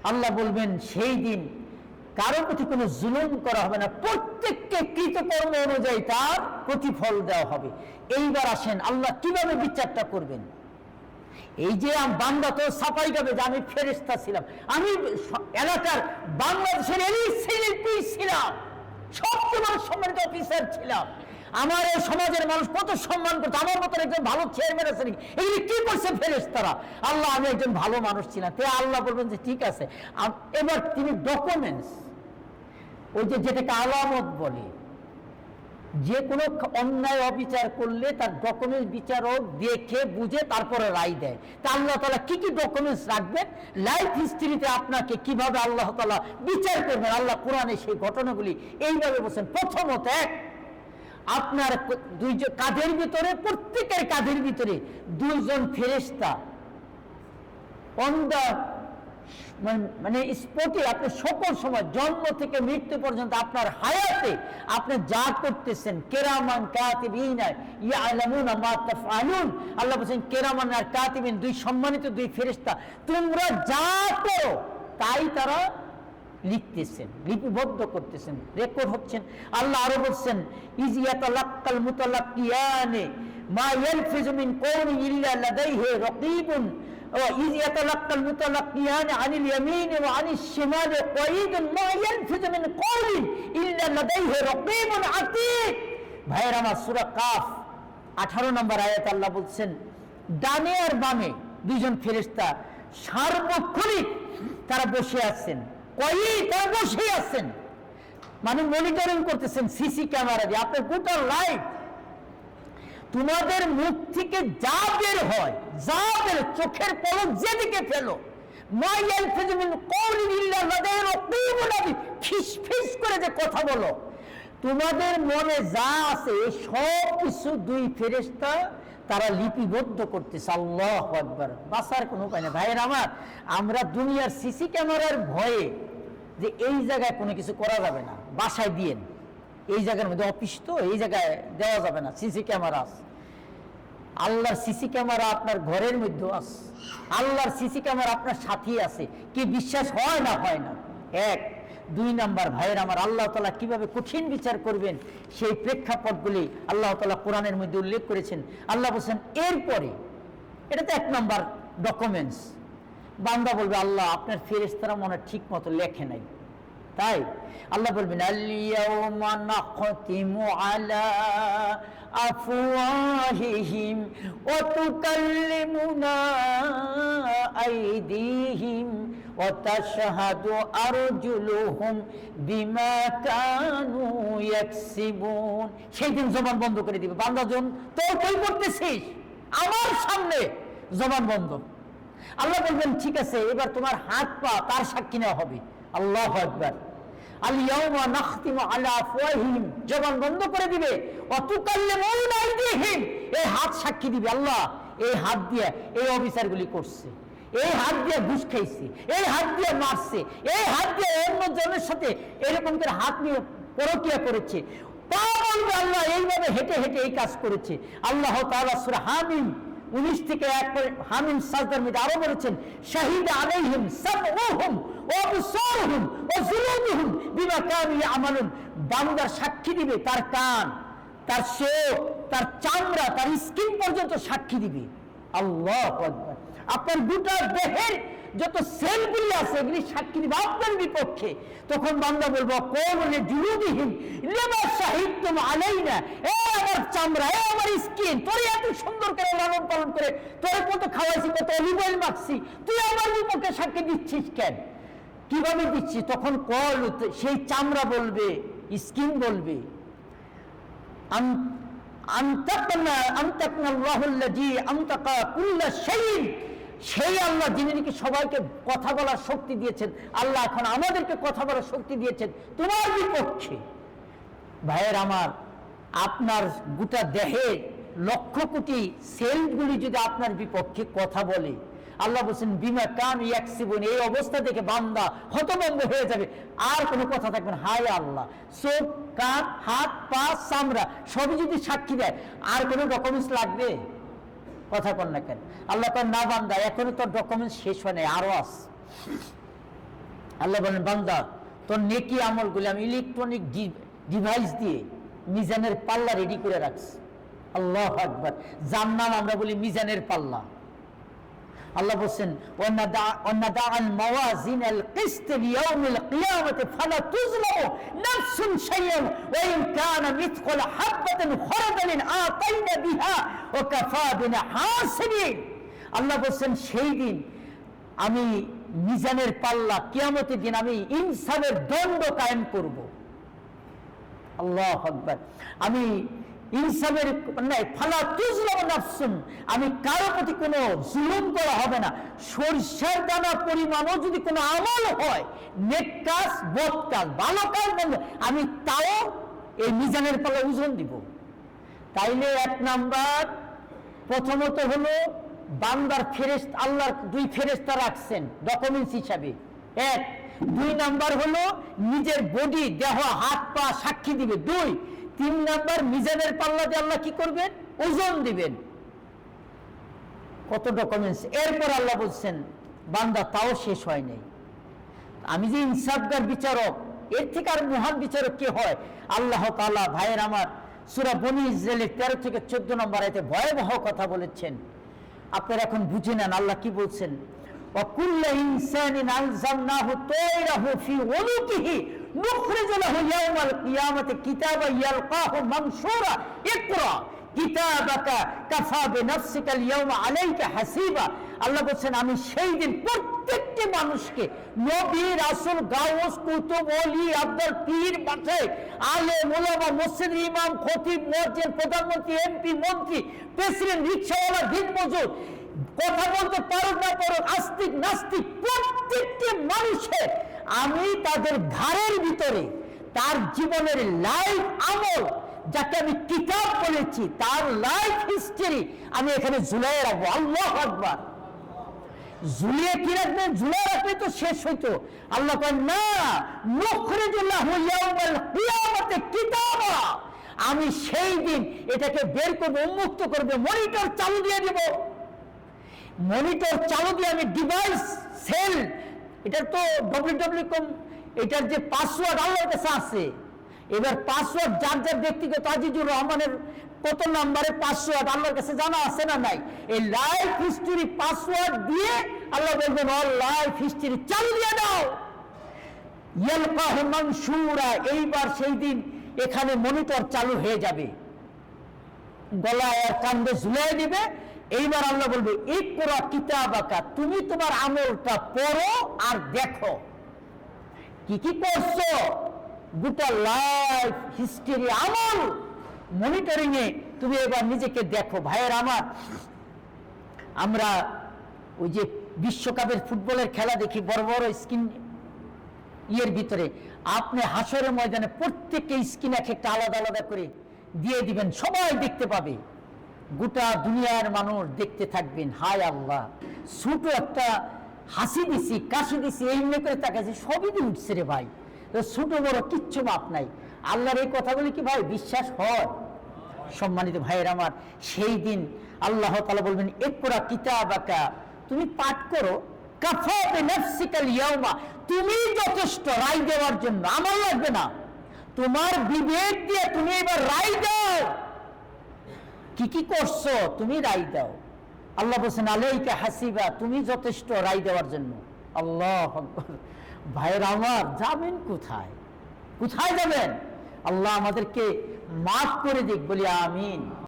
আল্লাহ বলবেন সেই দিন কারো প্রতি কোনো জুলুম করা হবে না, প্রত্যেককে কৃতকর্ম অনুযায়ী তার প্রতিফল দেওয়া হবে। এইবার আসেন আল্লাহ কিভাবে বিচারটা করবেন। এই যে বান্দা তো সাফাই গাবে যে আমি ফেরেশতা ছিলাম, আমি এলাকার বাংলাদেশের এলিট ছিলাম, সবচেয়ে সম্মানিত অফিসার ছিলাম, আমার এই সমাজের মানুষ কত সম্মান করতো, আমার মতন একজন ভালো চেয়ারম্যান আছে নাকি, এগুলি কি করছে ফেরেশতারা। আল্লাহ আমি একজন ভালো মানুষ ছিলাম। তে আল্লাহ বলবেন যে ঠিক আছে, এবার তিনি ডকুমেন্টস, ওই যে যেটাকে আলামত বলে, যে কোনো অন্যায় অবিচার করলে তার ডকুমেন্টস বিচারক দেখে বুঝে তারপরে রায় দেয়। তা আল্লাহ তাআলা কি কি ডকুমেন্টস রাখবেন, লাইফ হিস্ট্রিতে আপনাকে কিভাবে আল্লাহ তাআলা বিচার করবেন, আল্লাহ কোরআনে সেই ঘটনাগুলি এইভাবে বলছেন। প্রথমত, এক, আপনার দুইজন কাঁধের ভিতরে, প্রত্যেকের কাঁধের ভিতরে দুইজন ফেরেশতা অন দা মানে স্পটে, আপনি সকল সময় জন্ম থেকে মৃত্যু পর্যন্ত আপনার হায়াতে আপনি যা করতেছেন, কেরামান কাতিবিন ইয়ালামুনা মা তাফআলুন, আল্লাহ বলেন কেরামান আর কাতিবিন, দুই সম্মানিত দুই ফেরেশতা, তোমরা যা করো তাই তারা লিখতেছেন, লিপিবদ্ধ করতেছেন, রেকর্ড হচ্ছেন। আল্লাহ আরো বলছেন ইজ ইয়াতালাক্কাল মুতালাক্কিয়ানে মা ইয়ালফিজু মিন কওলিন ইল্লা লাদাইহি রাকীবুন وإذ يتلقى المتلقيان عن اليمين وعن الشمال قعيد ما يلفظ من قول إلا لديه رقيب عتيد। ভাইয়ের আমার, সূরা কাফ 18 নম্বর আয়াত আল্লাহ বলছেন ডানে আর বামে দুইজন ফেরেশতা সার্বক্ষণিক তারা বসে আছেন, তারা বসে আছেন, মানে মনিটরিং করতেছেন সিসি ক্যামেরা দিয়ে আপনার গোটা লাইফ। তোমাদের মুখ থেকে যা বের হয়, যা বের, চোখের পলক যেদিকে ফেলো, ফিস করে যে কথা বলো, তোমাদের মনে যা আছে সব কিছু দুই ফেরেশতা তারা লিপিবদ্ধ করতেছে। আল্লাহু আকবার। বাঁচার কোনো উপায় নেই ভাইয়ের আমার। আমরা দুনিয়ার সিসি ক্যামেরার ভয়ে যে এই জায়গায় কোনো কিছু করা যাবে না, বাসায় দিয়েন, এই জায়গার মধ্যে অফিস তো এই জায়গায় দেওয়া যাবে না, সিসি ক্যামেরা আছে। আল্লাহর সিসি ক্যামেরা আপনার ঘরের মধ্যে আছে, আল্লাহর সিসি ক্যামেরা আপনার সাথী আছে। কি বিশ্বাস হয় না? হয় না। এক। দুই নাম্বার ভাইয়ের আমার, আল্লাহ তাআলা কিভাবে কঠিন বিচার করবেন সেই প্রেক্ষাপটগুলি আল্লাহ তাআলা কোরআনের মধ্যে উল্লেখ করেছেন। আল্লাহ বলছেন এরপরে, এটা তো এক নাম্বার ডকুমেন্টস, বান্দা বলবে আল্লাহ আপনার ফেরেশতারা মনে ঠিক মতো লেখে নাই, তাই আল্লাহ বলবেন আল-ইয়াওমা নাখতিমু আলা আফওয়াহিহিম ওয়া তুকাল্লিমুনা আইদিহিম ওয়া তাশহাদু আরজুলুহুম বিমা কানু ইয়াকসিবুন। সেই দিন জবান বন্ধ করে দিবে, বান্দাজন তোর কই করতেছিস, আমার সামনে জবান বন্ধ। আল্লাহ বলবেন ঠিক আছে, এবার তোমার হাত পা তার সাক্ষী নেওয়া হবে। আল্লাহু আকবার। আল-ইয়াওমা নাখতিমু আলা আফওয়াহিহিম, জবান বন্ধ করে দিবে, ওয়া তুকাল্লিমুনা আইদিহিম, এই হাত সাক্ষী দিবে আল্লাহ এই হাত দিয়ে এই অফিসারগুলি করছে, এই হাত দিয়ে ঘুষ খাইছে, এই হাত দিয়ে মারছে, এই হাত দিয়ে অন্য জনের সাথে এরকম করে হাত নিয়ে পরকিয়া করেছে। পা বলবে আল্লাহ এইভাবে হেঁটে হেঁটে এই কাজ করেছে। আল্লাহ তাআলা সূরা হামিম 19 থেকে 1 পরে হামিম সাজদার মধ্যে আরো বলেছেন শাহিদা আলাইহিম সামউহুম ওয়া আবসারুহুম ওয়া জুলুদুহুম বিমা কানু ইয়ামালুন। বান্দার সাক্ষী দিবে তার কান, তার চোখ, তার চামড়া, তার স্কিন পর্যন্ত সাক্ষী দিবে। আল্লাহু আকবার। আপনার গোটা দেহের যত সেলগুলি আছে এগুলি সাক্ষী দিবে আপনার বিপক্ষে। তখন বান্দা বলবো কোন জুলুদিহিম লিমা শাহিদতুম আলাইনা, এ আমার চামড়া, এ আমার স্কিন, তোর এত সুন্দর করে লালন পালন করে তোর কত খাওয়াইছি, কত অলিভ অয়েল মাখছি, তুই আমার বিপক্ষে সাক্ষী দিচ্ছিস কেন? কিভাবে দিচ্ছিস? তখন সেই চামড়া বলবে, স্কিন বলবে সেই আল্লাহ যিনি নাকি সবাইকে কথা বলার শক্তি দিয়েছেন, আল্লাহ এখন আমাদেরকে কথা বলার শক্তি দিয়েছেন তোমার বিপক্ষে। ভাইয়ের আমার, আপনার গোটা দেহের লক্ষ কোটি সেলগুলি যদি আপনার বিপক্ষে কথা বলে, আল্লাহ বলছেন বিমা কানু ইয়াকসিবুন, এই অবস্থা থেকে বান্দা হতভম্ব হয়ে যাবে, আর কোনো কথা থাকবে না। হায় আল্লাহ, চোখ, কান, হাত, পা, চামড়া সবই যদি সাক্ষী দেয়, আর কোনো ডকুমেন্টস লাগবে? কথা কন না কেন? আল্লাহ কন না বান্দা, এখনো তোর ডকুমেন্টস শেষ হয় নাই, আরো আছে। আল্লাহ বলেন, বান্দা তোর নেকি আমলগুলি আমি ইলেকট্রনিক ডিভাইস দিয়ে মিজানের পাল্লা রেডি করে রাখছি। আল্লাহু আকবার। যার নাম আমরা বলি মিজানের পাল্লা। আল্লাহ বলছেন, ওয়ানাদাআল মাওয়াজিনাল কিসত লিয়াউমিল কিয়ামাতি ফালা তুজলামু নাফসুন শাইআন ওয়া ইন কানা মিথকালা হাববাতিন খারদালিন আতাইনা বিহা ওয়া কাফা বিনা হাসিবিন। আল্লাহ বলছেন, সেই দিন আমি মিজানের পাল্লা, কিয়ামতের দিন আমি ইনসাফের দণ্ড কায়েম করব। আল্লাহু আকবার। আমি ইনসাফের ফালা তুজলামু নাফসুন, আমি কারো প্রতি কোনো জুলুম করা হবে না। সরিষার দানা পরিমাণও যদি কোনো আমল হয়, নেক কাজ, বদ কাজ, ভালো কাজ, আমি তাও এই মিজানের পাল্লা ওজন দিব। তাইলে এক নাম্বার, প্রথমত হলো বান্দার ফেরেশতা, আল্লাহর দুই ফেরেশতা রাখছেন ডকুমেন্টস হিসাবে, এক। দুই নাম্বার হলো নিজের বডি, দেহ, হাত পা সাক্ষী দিবে, দুই। তিন নাম্বার, মিজানের পাল্লাতে আল্লাহ কি করবেন? ওজন দিবেন। কত ডকুমেন্টস। এরপর আল্লাহ বলছেন, বান্দা তাও শেষ হয় নাই। আমি যে ইনসাফগার বিচারক, এর থেকে আর মহান বিচারক কে হয়? আল্লাহ তাআলা, ভাইয়ের আমার, সূরা বনী ইসরাঈলের 13 থেকে 14 নম্বর আয়াতে ভয়াবহ কথা বলেছেন। আপনারা এখন বুঝে নেন আল্লাহ কি বলছেন। ওয়াকুল্লু ইনসানিন আলজামনাহু তায়রাহু ফি উনুকিহি নুখরিজু লাহু ইয়াওমাল কিয়ামাতি কিতাবান ইয়ালকাহু মানশুরা ইকরা কিতাবাকা কাফা বিনাফসিকাল ইয়াওমা আলাইকা হাসিবা। আল্লাহ বলেন, আমি সেই দিন প্রত্যেকটি মানুষকে, নবী, রাসূল, গাউস, কুতুব, ওলি, আব্দুল পীর, মাঠে আলেম, ওলামা, মসজিদ ইমাম, খতিব, মুয়াজ্জিন, প্রধানমন্ত্রী, এমপি, মন্ত্রী, প্রেসিডেন্ট, রিকশাওয়ালা, দিনমজুর, কথা বলতে পারো না পারো, আস্তিক নাস্তিক, প্রত্যেকটি মানুষের আমি তাদের ঘাড়ের ভিতরে তার জীবনের লাইফ আমল, যাকে আমি কিতাব বলেছি, তার লাইফ হিস্টরি আমি এখানে ঝুলিয়ে রাখবো। আল্লাহু আকবার। ঝুলিয়ে কি রাখবেন? ঝুলিয়ে রাখলে তো শেষ হইতো। আল্লাহ কয় না, নুখরিজু লাহু ইয়াওমাল কিয়ামাতি কিতাবা, আমি সেই দিন এটাকে বের করবো, উন্মুক্ত করবো, মনিটর চালু দিয়ে দিব। মনিটর চালু দিয়ে আমি ডিভাইস সেল, এটার তো www.com, এটার যে পাসওয়ার্ড আল্লাহর কাছে আছে। এবার পাসওয়ার্ড যার যার ব্যক্তিগত, আজিজুর রহমানের কত নাম্বারের পাসওয়ার্ড আল্লাহর কাছে জানা আছে না নাই? এই লাইফ হিস্টরি পাসওয়ার্ড দিয়ে আল্লাহ বলবেন, অল লাইফ হিস্টরি চালু দিয়ে দাও। ইয়ালকাহু মানশুরা, এইবার সেই দিন এখানে মনিটর চালু হয়ে যাবে, গলায় আর কান্দে ঝুলিয়ে দিবে। এইবার আল্লাহ বলবে, ইকরা কিতাবাকা, তুমি তোমার আমলটা পড়ো আর দেখো কি কি করছো। গোটা লাইফ হিস্টরি আমল মনিটরিং এ তুমি এবার নিজেকে দেখো। ভাইয়ের আমার, আমরা ওই যে বিশ্বকাপের ফুটবলের খেলা দেখি, বড় বড় স্ক্রিন ইয়ের ভিতরে, আপনি হাসরের ময়দানে প্রত্যেককে স্ক্রিন এক একটা আলাদা আলাদা করে দিয়ে দিবেন, সবাই দেখতে পাবে, গোটা দুনিয়ার মানুষ দেখতে থাকবেন। হায় আল্লাহ, ছোট একটা হাসি দিছি, কাশি দিছি, এই মনে করে তাকাইছি, সবই দিয়ে উঠছে রে ভাই, ছোট বড় কিচ্ছু মাপ নাই। আল্লাহর এই কথাগুলি কি ভাই বিশ্বাস হয়? সম্মানিত ভাইয়ের আমার, সেই দিন আল্লাহ তাআলা বলবেন, ইকরা কিতাবাকা, তুমি পাঠ করো, কাফা বিনাফসিকাল ইয়াওমা, তুমি যথেষ্ট রায় দেওয়ার জন্য, আমার লাগবে না, তোমার বিবেক দিয়ে তুমি এবার রায় দাও, কি কি করছো তুমি রায় দাও। আল্লাহ বলছেন, আলাইকা হাসিবা, তুমি যথেষ্ট রায় দেওয়ার জন্য। আল্লাহু আকবার। ভাইয়ের আমার, যাবেন কোথায়? কোথায় যাবেন? আল্লাহ আমাদেরকে মাফ করে দিক, বলি আমিন।